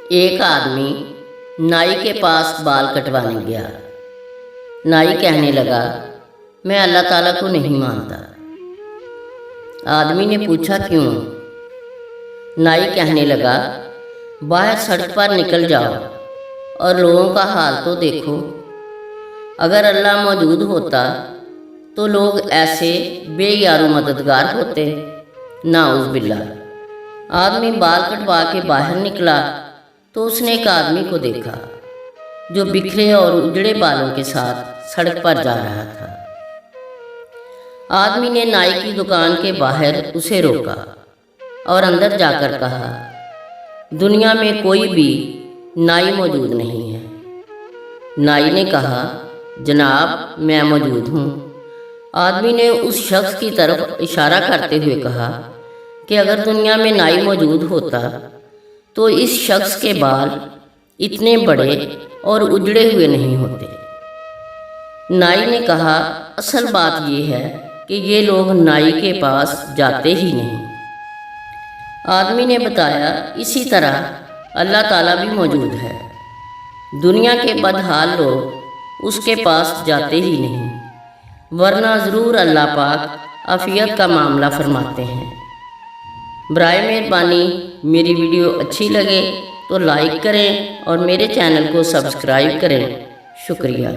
एक आदमी नाई के पास बाल कटवाने गया। नाई कहने लगा, मैं अल्लाह ताला को नहीं मानता। आदमी ने पूछा, क्यों? नाई कहने लगा, बाहर सड़क पर निकल जाओ और लोगों का हाल तो देखो। अगर अल्लाह मौजूद होता तो लोग ऐसे बेयारो मददगार होते। नाउज़ बिल्लाह। आदमी बाल कटवा के बाहर निकला तो उसने एक आदमी को देखा जो बिखरे और उजड़े बालों के साथ सड़क पर जा रहा था। आदमी ने नाई की दुकान के बाहर उसे रोका और अंदर जाकर कहा, दुनिया में कोई भी नाई मौजूद नहीं है। नाई ने कहा, जनाब मैं मौजूद हूँ। आदमी ने उस शख्स की तरफ इशारा करते हुए कहा कि अगर दुनिया में नाई मौजूद होता तो इस शख्स के बाल इतने बड़े और उजड़े हुए नहीं होते। नाई ने कहा, असल बात यह है कि ये लोग नाई के पास जाते ही नहीं। आदमी ने बताया, इसी तरह अल्लाह ताला भी मौजूद है। दुनिया के बदहाल लोग उसके पास जाते ही नहीं, वरना ज़रूर अल्लाह पाक आफियत का मामला फरमाते हैं। बराए मेहरबानी मेरी वीडियो अच्छी लगे तो लाइक करें और मेरे चैनल को सब्सक्राइब करें। शुक्रिया।